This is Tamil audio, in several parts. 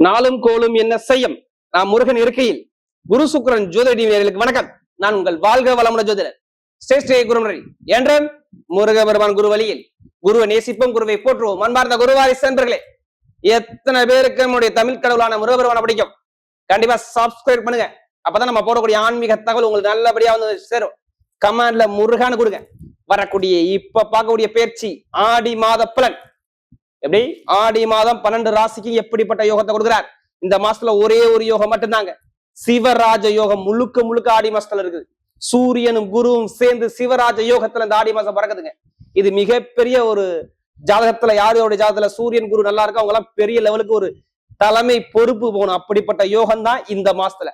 நாளும் கோளும் என்ன செய்யும் நான் முருகன் இருக்கையில் குரு சுக்கிரன் ஜோதிடர்களுக்கு வணக்கம். நான் உங்கள் வாழ்க வளமுடன் ஜோதிடர் ஸ்ரேஷ்ட குருமுறை என்றும் முருக பெருமான் குரு வழியில் குருவை நேசிப்போம், குருவை போற்றுவோம். அன்பார்ந்த குருவாரி சென்றர்களே, எத்தனை பேருக்கு நம்முடைய தமிழ் கடவுளான முருகபெருமானை பிடிக்கும்? கண்டிப்பா சப்ஸ்கிரைப் பண்ணுங்க. அப்பதான் நம்ம போடக்கூடிய ஆன்மீக தகவல் உங்களுக்கு நல்லபடியா வந்து சேரும். கமெண்ட்ல முருகான்னு கொடுங்க. வரக்கூடிய இப்ப பார்க்கக்கூடிய பயிற்சி ஆடி மாத பலன் எப்படி? ஆடி மாதம் 12 ராசிக்கு எப்படிப்பட்ட யோகத்தை கொடுக்கிறார்? இந்த மாசத்துல ஒரே ஒரு யோகம் மட்டும்தாங்க, சிவராஜ யோகம். முழுக்க முழுக்க ஆடி மாசத்துல இருக்குது. சூரியனும் குருவும் சேர்ந்து சிவராஜ யோகத்துல இந்த ஆடி மாசம் பறக்குதுங்க. இது மிகப்பெரிய ஒரு ஜாதகத்துல, யாரோட ஜாதகத்துல சூரியன் குரு நல்லா இருக்கு அவங்க எல்லாம் பெரிய லெவலுக்கு ஒரு தலைமை பொறுப்பு போகணும். அப்படிப்பட்ட யோகம் தான் இந்த மாசத்துல.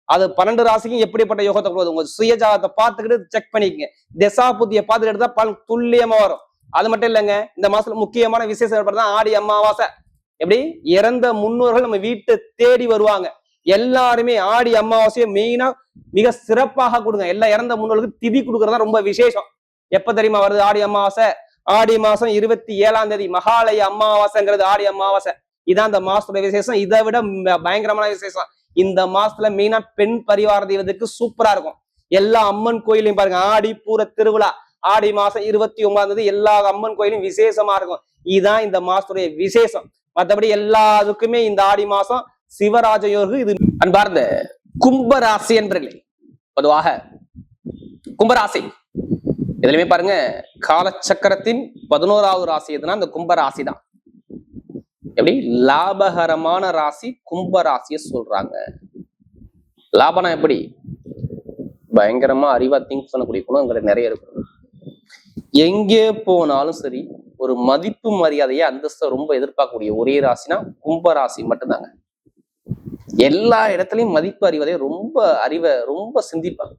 அது 12 ராசிக்கும் எப்படிப்பட்ட யோகத்தை கொடுக்குது? உங்க சுய ஜாதகத்தை பார்த்துக்கிட்டு செக் பண்ணிக்கங்க. திசா புத்தியை பார்த்துட்டு எடுத்தா பலன் துல்லியமா வரும். அது மட்டும் இல்லைங்க, இந்த மாசத்துல முக்கியமான விசேஷம் ஏற்படுதான் ஆடி அமாவாசை. எப்படி? இறந்த முன்னோர்கள் நம்ம வீட்டை தேடி வருவாங்க. எல்லாருமே ஆடி அமாவாசையை மெயினா மிக சிறப்பாக கொடுங்க. எல்லா இறந்த முன்னோர்களுக்கு திதி கொடுக்கறதா ரொம்ப விசேஷம். எப்ப தெரியுமா வருது ஆடி அமாவாசை? ஆடி மாசம் 27ஆம் தேதி மகாலய அமாவாசைங்கிறது ஆடி அமாவாசை. இதான் இந்த மாசத்தோட விசேஷம். இதை விட பயங்கரமான விசேஷம் இந்த மாசத்துல மெயினா பெண் பரிவார தெய்வத்துக்கு சூப்பரா இருக்கும். எல்லா அம்மன் கோயிலையும் பாருங்க, ஆடி பூர திருவிழா ஆடி மாசம் 29ஆம் தேதி எல்லா அம்மன் கோயிலும் விசேஷமா இருக்கும். இதுதான் இந்த மாசத்துடைய விசேஷம். மற்றபடி எல்லாத்துக்குமே இந்த ஆடி மாசம் சிவராஜ யோகம். இது அன்பார்ந்த கும்பராசி என்பர்களே, பொதுவாக கும்பராசி இதுலயுமே பாருங்க, காலச்சக்கரத்தின் 11வது ராசி எதுனா இந்த கும்பராசி தான். எப்படி? லாபகரமான ராசி கும்பராசிய சொல்றாங்க. லாபம்னா எப்படி? பயங்கரமா அறிவா திங்க் பண்ணக்கூடிய குணம் உங்களுக்கு நிறைய இருக்கும். எங்கே போனாலும் சரி, ஒரு மதிப்பு மரியாதையை அந்தஸ்தை ரொம்ப எதிர்பார்க்கக்கூடிய ஒரே ராசினா கும்பராசி மட்டும்தாங்க. எல்லா இடத்துலயும் மதிப்பு அறிவதை ரொம்ப சிந்திப்பாங்க.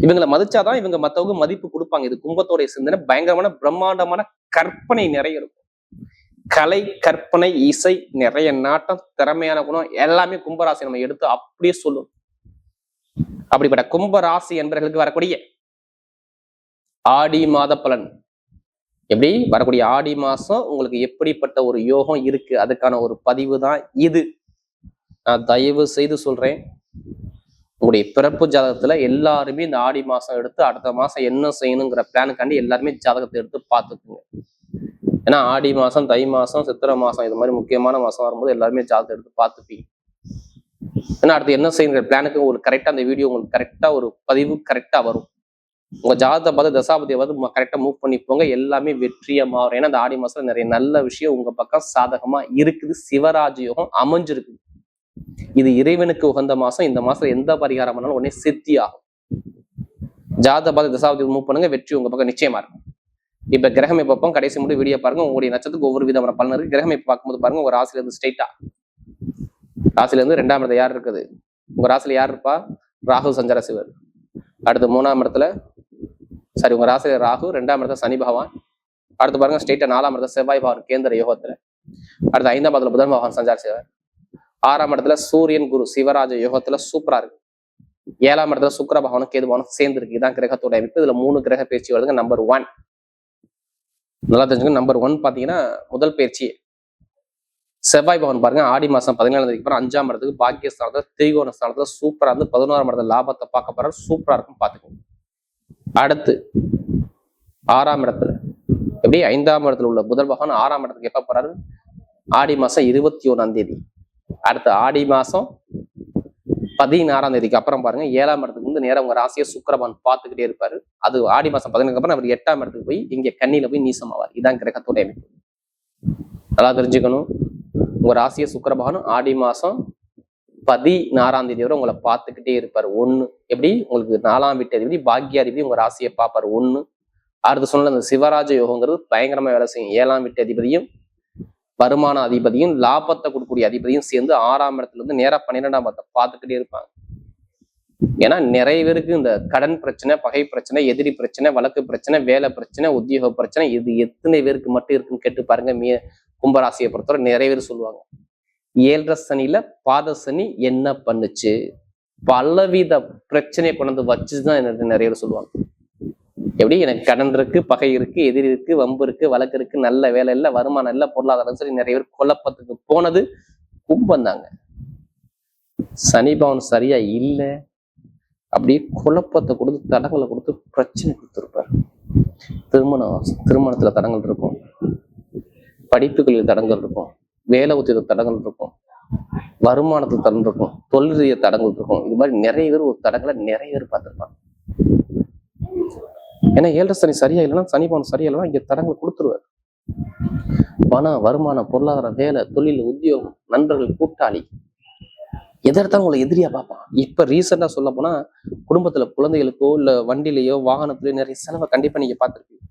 இவங்களை மதிச்சாதான் இவங்க மத்தவங்க மதிப்பு கொடுப்பாங்க. இது கும்பத்தோடைய சிந்தனை. பயங்கரமான பிரம்மாண்டமான கற்பனை நிறைய இருக்கும். கலை, கற்பனை, இசை, நிறைய நாட்டம், திறமையான குணம் எல்லாமே கும்பராசி நம்ம எடுத்து அப்படியே சொல்லும். அப்படிப்பட்ட கும்பராசி என்பவர்களுக்கு வரக்கூடிய ஆடி மாத பலன் எப்படி? வரக்கூடிய ஆடி மாசம் உங்களுக்கு எப்படிப்பட்ட ஒரு யோகம் இருக்கு, அதுக்கான ஒரு பதிவு தான் இது. நான் தயவு செய்து சொல்றேன், உங்களுடைய பிறப்பு ஜாதகத்துல எல்லாருமே இந்த ஆடி மாசம் எடுத்து அடுத்த மாசம் என்ன செய்யணுங்கிற பிளானுக்காண்டி எல்லாருமே ஜாதகத்தை எடுத்து பார்த்துக்குங்க. ஏன்னா ஆடி மாசம், தை மாசம், சித்திரை மாசம் இது மாதிரி முக்கியமான மாசம் வரும்போது எல்லாருமே ஜாதகத்தை எடுத்து பார்த்துப்பீங்க. ஏன்னா அடுத்து என்ன செய்யுங்கிற பிளானுக்கு உங்களுக்கு கரெக்டா அந்த வீடியோ உங்களுக்கு கரெக்டா ஒரு பதிவு கரெக்டா வரும். உங்க ஜாதகத்தை பார்த்து தசாபதியை பார்த்து கரெக்டா மூவ் பண்ணி போங்க, எல்லாமே வெற்றியா மாறும். ஏன்னா அந்த ஆடி மாசத்துல நிறைய நல்ல விஷயம் உங்க பக்கம் சாதகமா இருக்குது. சிவராஜ யோகம் அமைஞ்சிருக்கு. இது இறைவனுக்கு உகந்த மாசம். இந்த மாசத்துல எந்த பரிகாரம் பண்ணாலும் உடனே சித்தி ஆகும். ஜாதகத்தை பார்த்து தசாபதி மூவ் பண்ணுங்க, வெற்றி உங்க பக்கம் நிச்சயமா இருக்கும். இப்ப கிரகமை பார்ப்போம். கடைசி மட்டும் வீடியோ பாருங்க. உங்களுடைய நட்சத்திரத்துக்கு ஒவ்வொரு விதமான பலன் இருக்கு. கிரகமை பார்க்கும்போது பாருங்க, ஒரு ராசில இருந்து ஸ்ட்ரைட்டா ராசில இருந்து 2ஆம் இடத்துல யார் இருக்குது? உங்க ராசில யார் இருப்பா? ராகு சஞ்சார சிவர். அடுத்து 3ஆம் இடத்துல உங்க ராசில ராகு, 2ஆம் இடத்துல சனி பகவான். அடுத்து பாருங்க ஸ்ட்ரைட்டா 4ஆம் இடத்துல செவ்வாய் பகவான் கேந்திர யோகத்துல. அடுத்து 5ஆம் இடத்துல புதன் பகவான் சஞ்சார சிவர். 6ஆம் இடத்துல சூரியன் குரு சிவராஜ யோகத்துல சூப்பரா இருக்கு. 7ஆம் இடத்துல சுக்கிர பகவானும் கேது பகவானும் சேர்ந்து இருக்கு. இதான் கிரகத்தோட அமைப்பு. இதுல 3 கிரக பயிற்சி வருதுங்க. நம்பர் 1 நல்லா தெரிஞ்சுங்க. நம்பர் 1 பாத்தீங்கன்னா முதல் பயிற்சி செவ்வாய் பகவான் பாருங்க, ஆடி மாசம் 17ஆம் தேதிக்கு அப்புறம் 5ஆம் இடத்துக்கு பாக்கியஸ்தானத்துல திரிகோண ஸ்தானத்துல சூப்பரா இருந்து 11ஆம் இடத்துல லாபத்தை பார்க்க போறாரு. சூப்பரா இருக்கும், பாத்துக்கோங்க. அடுத்து 6ஆம் இடத்துல எப்படி? 5ஆம் இடத்துல உள்ள புதன் பகவான் 6ஆம் இடத்துக்கு எப்ப போறாரு? ஆடி மாசம் 21ஆம் தேதி. அடுத்து ஆடி மாசம் 16ஆம் தேதிக்கு அப்புறம் பாருங்க 7ஆம் இடத்துக்கு வந்து நேரம் உங்க ராசியை சுக்கிரபகவான் பார்த்துக்கிட்டே இருப்பாரு. அது ஆடி மாசம் 15க்கு அப்புறம் அவர் 8ஆம் இடத்துக்கு போய் இங்க கன்னியில போய் நீசமாவார். இதான் கிரகத்தோட அமைப்பு. நல்லா தெரிஞ்சுக்கணும். உங்க ராசியை சுக்கிரபகவான் ஆடி மாசம் 16ஆம் தேதி வரை உங்களை பார்த்துக்கிட்டே இருப்பாரு. 1 எப்படி? உங்களுக்கு 4ஆம் வீட்டு அதிபதி பாக்கியாதிபதி உங்க ராசியை பார்ப்பாரு. 1 அடுத்து சொன்ன அந்த சிவராஜ யோகங்கிறது பயங்கரமா வேலை செய்யும். 7ஆம் வீட்டு அதிபதியும் வருமான அதிபதியும் லாபத்தை கொடுக்கக்கூடிய அதிபதியும் சேர்ந்து 6ஆம் இடத்துல இருந்து நேரா 12ஆம் இடத்தை பார்த்துக்கிட்டே இருப்பாங்க. ஏன்னா நிறைய பேருக்கு இந்த கடன் பிரச்சனை, பகை பிரச்சனை, எதிரி பிரச்சனை, வழக்கு பிரச்சனை, வேலை பிரச்சனை, உத்தியோக பிரச்சனை, இது எத்தனை பேருக்கு மட்டும் இருக்குன்னு கேட்டு பாருங்க. கும்பராசியை பொறுத்தவரை நிறைய பேர் சொல்லுவாங்க, 7.5 சனியில பாத சனி என்ன பண்ணுச்சு, பலவித பிரச்சனையை கொண்டு வந்து வச்சுதான் நிறைய பேர் சொல்லுவாங்க. எப்படி? எனக்கு கடன் இருக்கு, பகை இருக்கு, எதிரி இருக்கு, வம்பு இருக்கு, வழக்கு இருக்கு, நல்ல வேலை இல்லை, வருமானம் இல்லை, பொருளாதாரம் சரி, நிறைய பேர் குழப்பத்துக்கு போனது கும்பம் தாங்க. சனி பவன் சரியா இல்லை, அப்படியே குழப்பத்தை கொடுத்து தடங்களை கொடுத்து பிரச்சனை கொடுத்துருப்பார். திருமணத்துல தடங்கள் இருக்கும், படிப்புகளில் தடங்கள் இருக்கும், வேலை உத்தியோக தடங்கள் இருக்கும், வருமானத்தில் தடங்கள் இருக்கும், தொழில் ரீதிய தடங்கள் இருக்கும். இது மாதிரி நிறைய பேர் ஒரு தடங்களை நிறைய பேர் பார்த்துருப்பாங்க. ஏன்னா 7 சனி சரியா இல்லைன்னா, சனி பவன் சரியா இல்லைன்னா இங்க தடங்களை கொடுத்துருவார். பணம், வருமானம், பொருளாதாரம், வேலை, தொழில், உத்தியோகம், நண்பர்கள், கூட்டாளி, எதிர்த்தாலும் உங்களை எதிரியா பார்ப்பான். இப்ப ரீசெண்டா சொல்ல போனா குடும்பத்துல குழந்தைகளுக்கோ இல்ல வண்டியிலேயோ வாகனத்திலேயோ நிறைய செலவை கண்டிப்பா நீங்க பார்த்துருப்பீங்க.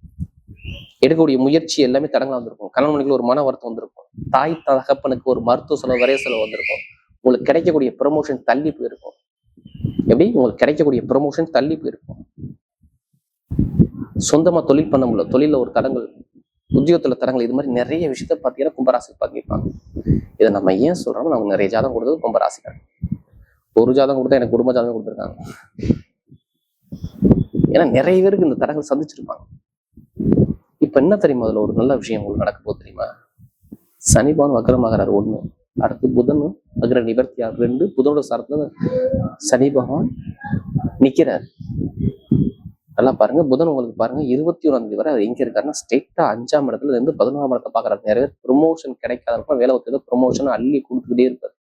எடுக்கக்கூடிய முயற்சி எல்லாமே தடங்களா வந்திருக்கும். கணவன் மனைவிக்கு ஒரு மன வருத்தம் வந்திருக்கும். தாய் தகப்பனுக்கு ஒரு மருத்துவ செலவு, வரைய செலவு வந்திருக்கும். உங்களுக்கு கிடைக்கக்கூடிய ப்ரமோஷன் தள்ளி போயிருக்கும். எப்படி உங்களுக்கு கிடைக்கக்கூடிய ப்ரமோஷன் தள்ளி போயிருக்கும். சொந்தமா தொழில் பண்ண முடியல, தொழில ஒரு தடங்கள், உத்தியோகத்துல தடங்கள், இது மாதிரி நிறைய விஷயத்த பார்த்தீங்கன்னா கும்பராசி பார்ப்பாங்க. இதை நம்ம ஏன் சொல்றோம், நமக்கு நிறைய ஜாதகம் கொடுத்தது கும்பராசிக்காரங்க. ஒரு ஜாதகம் கொடுத்தா எனக்கு குடும்ப ஜாதகம் கொடுத்துருக்காங்க. ஏன்னா நிறைய பேருக்கு இந்த தடங்கள் சந்திச்சிருப்பாங்க. இப்ப என்ன தெரியுமா, அதுல ஒரு நல்ல விஷயம் உங்களுக்கு நடக்க போகுது தெரியுமா? சனி பகவான் வக்ரமாகிறார் 1, அடுத்து புதனும் வக்ர நிவர்த்தி 2, புதனோட சாரத்துல சனி பகவான் நிக்கிறார். நல்லா பாருங்க, புதன் உங்களுக்கு பாருங்க 21ஆம் தேதி வரை அது எங்க இருக்காருன்னா ஸ்ட்ரெயிட்டா 5ஆம் இடத்துல இருந்து 11ஆம் இடத்தை பாக்குறாரு. நிறைய பேர் ப்ரொமோஷன் கிடைக்காதப்ப வேலை ஒருத்தர் ப்ரொமோஷன் அள்ளி கொடுத்துக்கிட்டே இருப்பாரு.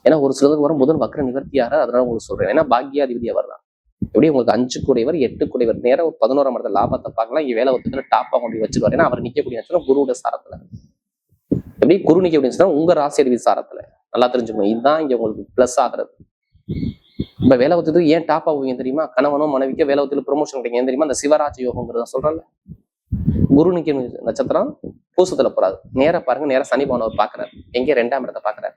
ஏன்னா ஒரு சிலருக்கு வரும் புதன் வக்ர நிவர்த்தியாரு. அதனால உங்களுக்கு சொல்றேன், ஏன்னா பாக்கியாதிபதியா வரலாம். எப்படி உங்களுக்கு 5 கூடையவர் 8 கூடையவர் நேரம் 11ஆம் இடத்துல லாபத்தை பார்க்கலாம். இங்க வேலை ஒருத்தர் டாப்பா கொண்டு வச்சிருவாரு. ஏன்னா அவர் நிக்கக்கூடிய குருவோட சாரத்துல. எப்படி குரு நிக்க அப்படின்னு உங்க ராசி அதிபதி சாரத்துல. நல்லா தெரிஞ்சுக்கணும், இதுதான் இங்க உங்களுக்கு பிளஸ் ஆகுறது. இப்ப வேலை ஒத்துக்கு ஏன் டாப் ஆகுவீங்க தெரியுமா? கணவனோ மனைவிக்கோ வேலை ஒத்துல ப்ரொமோஷன் கிடைக்கும். ஏன் தெரியுமா? அந்த சிவராஜ யோகங்கிறத சொல்றேன்ல. குரு நிக்க நட்சத்திரம் பூசத்துல போறாரு. நேரா பாருங்க, நேரா சனி பவன் பாக்குறாரு. எங்க 2ஆம் இடத்தை பாக்குறாரு.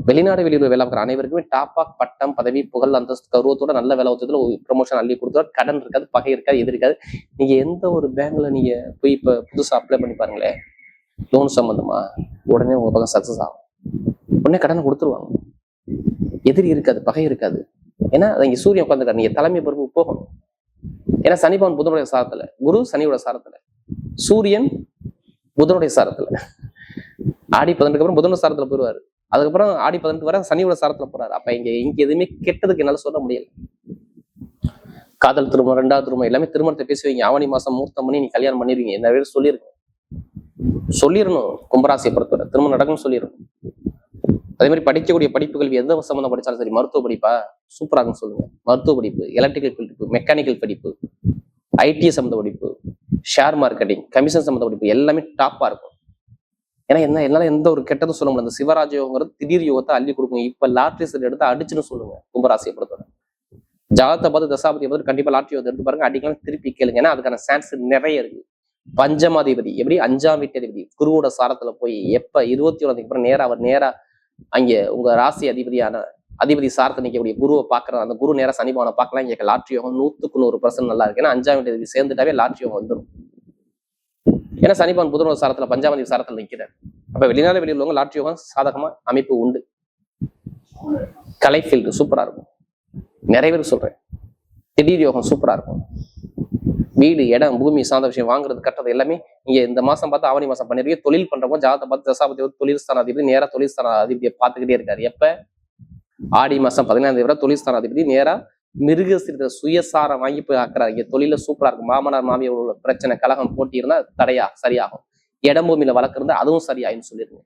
வெளிநாடு வெளியூர் வேலை பார்க்குற அனைவருக்குமே டாப்பா பட்டம், பதவி, புகழ், அந்தஸ்து, கௌரவத்தோட நல்ல வேலை ஒத்துத்துல ப்ரொமோஷன் அள்ளி கொடுத்துருவார். கடன் இருக்காது, பகை இருக்காது, எது இருக்காது. நீங்க எந்த ஒரு பேங்க்ல நீங்க போய் இப்ப புதுசா அப்ளை பண்ணி பாருங்களேன், லோன் சம்பந்தமா, உடனே உங்க பக்கம் சக்சஸ் ஆகும். உடனே கடனை கொடுத்துருவாங்க. எதிரி இருக்காது, பகை இருக்காது. ஏன்னா இங்க சூரியன் உட்காந்துருக்காரு. நீங்க தலைமை பொறுப்பு போகணும். ஏன்னா சனி பவன் புதனுடைய சாரத்துல, குரு சனியோட சாரத்துல, சூரியன் புதனுடைய சாரத்துல. ஆடி 18 அப்புறம் புதனோட சாரத்துல போயிருவாரு. அதுக்கப்புறம் ஆடி 18 வரை சனியோட சாரத்துல போறாரு. அப்ப இங்க எதுவுமே கெட்டதுக்கு என்னால சொல்ல முடியல. காதல் திருமணம், 2வது திருமணம், எல்லாமே திருமணத்தை பேசுவீங்க. ஆவணி மாசம் முகூர்த்தம் பண்ணி நீ கல்யாணம் பண்ணிருவீங்க. இந்த பேர் சொல்லிடணும். கும்பராசியை பொறுத்தவரை திருமணம் நடக்கும்னு சொல்லிடணும். அதே மாதிரி படிக்கக்கூடிய படிப்புகள் எந்த சம்பந்தம் படிச்சாலும் சரி, மருத்துவ படிப்பா சூப்பராகுன்னு சொல்லுங்க. மருத்துவ படிப்பு, எலக்ட்ரிக்கல் படிப்பு, மெக்கானிக்கல் படிப்பு, ஐடி சம்பந்த படிப்பு, ஷேர் மார்க்கெட்டிங், கமிஷன் சம்பந்த படிப்பு எல்லாமே டாப்பா இருக்கும். ஏன்னா என்னால எந்த ஒரு கெட்டதும் சொல்ல முடியாது. அந்த சிவராஜ யோகங்கிறது திடீர் யோகத்தை அள்ளி கொடுக்கும். இப்ப லாட்ரி செட் எடுத்து அடிச்சுன்னு சொல்லுங்க. கும்பராசியை பொறுத்தவரை ஜாதகத்தை பார்த்து தசாபதியை பார்த்து கண்டிப்பா லாட்ரி யோகத்தை எடுத்து பாருங்க, அடிக்கலாம் திருப்பி கேளுங்க. ஏன்னா அதுக்கான சான்ஸ் நிறைய இருக்கு. பஞ்சமாதிபதி எப்படி 5ஆம் வீட்டு அதிபதி குருவோட சாரத்துல போய் எப்ப 21 அப்புறம் நேரா அங்க உங்க ராசி அதிபதி சாரத்தை நிக்கக்கூடிய குருவை பாக்குற அந்த குரு நேரம் சனி பவனை பார்க்கலாம். இங்க லாட்ரி யோகம் 100% நல்லா இருக்கு. ஏன்னா 5ஆம் வீட்டு அதிபதி சேர்ந்துட்டாவே லாட்ரி யோகம் வந்துடும். ஏன்னா சனி பவன் புதனோட சாரத்துல 5ஆம் அதிபதி சாரத்துல நிக்கிறார். அப்ப வெளிநாடு வெளியுள்ளவங்க லாட்ரி யோகம் சாதகமா அமைப்பு உண்டு. கலை ஃபீல்டு சூப்பரா இருக்கும். நிறைய பேருக்கு சொல்றேன், திடீர் யோகம் சூப்பரா இருக்கும். வீடு, இடம், பூமி சார்ந்த விஷயம் வாங்குறது, கட்டுறது எல்லாமே நீங்க இந்த மாசம் பார்த்து ஆவணி மாசம் பண்ணிருக்கீங்க. தொழில் பண்றப்போ ஜாதகத்தை பார்த்து தசாபதி தொழில் ஸ்தான அதிபதி நேரா தொழில் ஸ்தான அதிபதியை பார்த்துக்கிட்டே இருக்காரு. எப்ப ஆடி மாசம் 14ஆம் தேதி வரை தொழில் ஸ்தான அதிபதி நேரா மிருகசீரத்தை சுயசாரம் வாங்கி போய் ஆக்குறாரு. இங்க தொழில சூப்பரா இருக்கும். மாமனார் மாமியார் உள்ள பிரச்சனை, கலகம், போட்டி இருந்தா தடையா சரியாகும். இடம் பூமியில வளர்க்குறது அதுவும் சரியாயின்னு சொல்லிருங்க.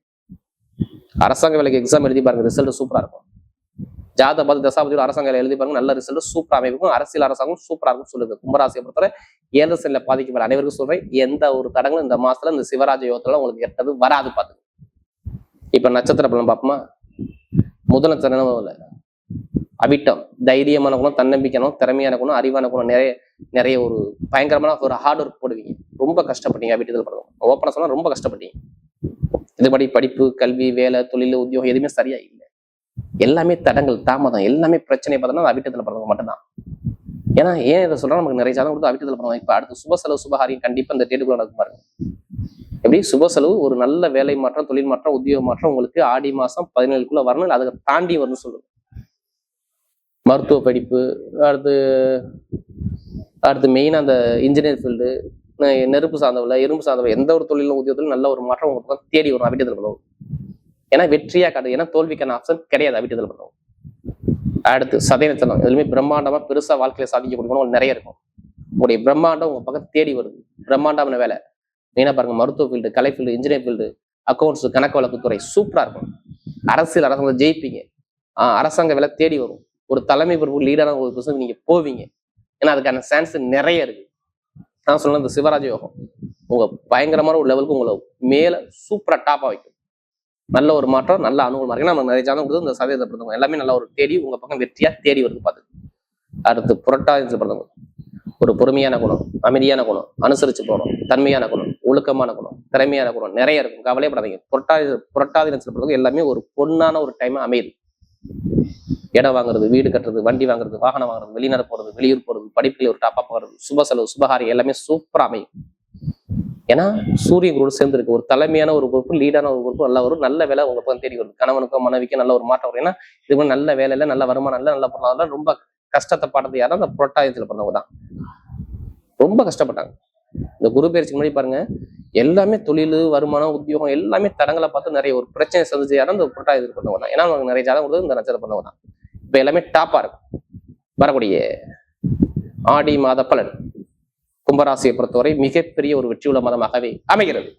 அரசாங்க வேலைக்கு எக்ஸாம் எழுதி பாருங்க, ரிசல்ட் சூப்பரா இருக்கும். ஜாதக பார்த்து தசாபதியோட அரசாங்க வேலை எழுதி பாருங்க, நல்ல ரிசல்ட் சூப்பரா அமைக்கும். அரசியல் அரசாங்கம் சூப்பரா இருக்கும் சொல்லுது. கும்பராசியை பொறுத்தவரை 7 சனியில பாதிக்கப்பட அனைவருக்கும் சொல்றேன், எந்த ஒரு தடங்களும் இந்த மாசத்துல இந்த சிவராஜ யோகத்துல உங்களுக்கு கெட்டது வராது. பாத்து இப்ப நட்சத்திர பலன் பார்ப்போமா? முதல் நட்சத்திரம் அவிட்டம், தைரியமான குணம், தன்னம்பிக்கையான திறமையான குணம், அறிவான குணம், நிறைய ஒரு பயங்கரமான ஒரு ஹார்ட் ஒர்க் போடுவீங்க. ரொம்ப கஷ்டப்பட்டீங்க அவிட்டத்தில் படம் ஓப்பனா சொன்னா ரொம்ப கஷ்டப்பட்டீங்க. இதுபடி படிப்பு, கல்வி, வேலை, தொழில், உத்தியோகம் எதுவுமே சரியா இல்லை. எல்லாமே தடங்கள், தாமதம், எல்லாமே பிரச்சனை பார்த்தோம்னா அவிட்டத்தில் பிறந்தவங்க மட்டும்தான். ஏன்னா ஏன் இதை சொல்றோம், நமக்கு நிறைய ஜாதகம் கொடுத்து அவிட்டத்தில் பிறந்தவங்க. இப்ப அடுத்து சுப செலவு சுபகாரியம் கண்டிப்பா இந்த டேட்டுக்குள்ள நடக்கும் பாருங்க. எப்படி சுப செலவு, ஒரு நல்ல வேலை மாற்றம், தொழில் மாற்றம், உத்தியோக மாற்றம் உங்களுக்கு ஆடி மாசம் 17க்குள்ள வரணும். அதுக்கு தாண்டி வரணும்னு சொல்லுங்க. மருத்துவ படிப்பு, அடுத்து மெயினா அந்த இன்ஜினியர் ஃபீல்டு, நெருப்பு சார்ந்தவள, இரும்பு சார்ந்தவ, எந்த ஒரு தொழிலும் உத்தியோகத்திலும் நல்ல ஒரு மாற்றம் உங்களுக்கு தேடி வரும் அவிட்டத்தில் பிறந்தவங்க. ஏன்னா வெற்றியா காட்டு, ஏன்னா தோல்விக்கான ஆப்ஷன் கிடையாது அவிட்டத்தில் பண்ணுவோம். அடுத்து சதய நட்சத்திரம், எதுவுமே பிரம்மாண்டமா பெருசா வாழ்க்கையில சாதிக்க கொடுக்கணும் நிறைய இருக்கும். உங்களுடைய பிரம்மாண்டம் உங்க பக்கம் தேடி வருது. பிரம்மாண்டமான வேலை மெயினா பாருங்க, மருத்துவ ஃபீல்டு, கலை ஃபீல்டு, இன்ஜினியர் ஃபீல்டு, அக்கௌண்ட்ஸ், கணக்கு வழக்குத்துறை சூப்பரா இருக்கும். அரசாங்கம் ஜெயிப்பீங்க. அரசாங்க வேலை தேடி வரும். ஒரு தலைமை பொறுப்பு லீடரான ஒரு பொசிஷன் நீங்க போவீங்க. ஏன்னா அதுக்கான சான்ஸ் நிறைய இருக்கு. நான் சொன்ன இந்த சிவராஜ யோகம் உங்க பயங்கரமான ஒரு லெவலுக்கு உங்களை மேல சூப்பரா டாப்பா வைக்கும். நல்ல ஒரு மாற்றம், நல்ல அனுகூலமா இருக்கு. நம்ம நிறைய ஜாதகம் கொடுத்து இந்த சதவீதத்தை பிறந்தவங்க எல்லாமே நல்ல ஒரு தேடி உங்க பக்கம் வெற்றியா தேடி வருது பார்த்து. அடுத்து புரட்டாதி பிறந்தவங்க ஒரு பொறுமையான குணம், அமைதியான குணம், அனுசரிச்சு போகணும், தன்மையான குணம், ஒழுக்கமான குணம், திறமையான குணம் நிறைய இருக்கும். கவலைப்படாதீங்க. புரட்டாதி பிறந்தவங்க எல்லாமே ஒரு பொண்ணான ஒரு டைம் அமையுது. இடம் வாங்குறது, வீடு கட்டுறது, வண்டி வாங்குறது, வாகனம் வாங்குறது, வெளிநாடு போறது, வெளியூர் போறது, படிப்புல ஒரு டாப்பா போகிறது, சுப செலவு, சுபகாரியம் எல்லாமே சூப்பரா அமையும். ஏன்னா சூரியன் கூட சேர்ந்து இருக்கு. ஒரு தலைமையான ஒரு பொறுப்பு, லீடான ஒரு பொறுப்பு, நல்ல ஒரு நல்ல வேலை உங்க பக்கம் தேடி வருது. கணவனுக்கும் மனைவிக்கும் நல்ல ஒரு மாற்றம் வரும். ஏன்னா இது நல்ல வேலையில, நல்ல வருமானம் இல்லை, நல்ல பொருளாதாரம். ரொம்ப கஷ்டத்தை பாடுறது யாரும் அந்த புரட்டாதியத்துல பிறந்தவங்க தான். ரொம்ப கஷ்டப்பட்டாங்க. இந்த குரு பயிற்சிக்கு முன்னாடி பாருங்க, எல்லாமே தொழில், வருமானம், உத்தியோகம் எல்லாமே தடங்களை பார்த்து நிறைய ஒரு பிரச்சனை சந்திச்சு யாரும் இந்த புரட்டாதியத்துல பிறந்தவங்க தான். ஏன்னா அவங்க நிறைய ஜாதகம் கொடுத்து இந்த நட்சத்திரம் பிறந்தவங்க தான். இப்ப எல்லாமே டாப்பா இருக்கும். வரக்கூடிய ஆடி மாத பலன் கும்பராசியை பொறுத்தவரை மிகப்பெரிய ஒரு வெற்றியுள்ள மாதமாகவே அமைகிறது.